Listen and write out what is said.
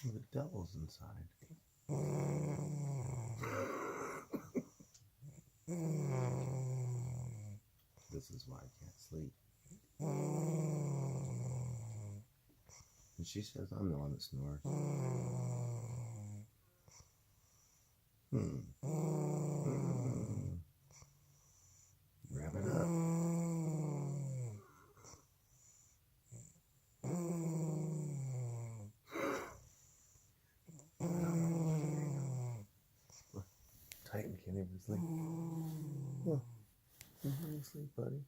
The devil's inside. This is why I can't sleep. And she says I'm the one that snores. Wrap it up. Titan can't even sleep. Well, you sleep, buddy.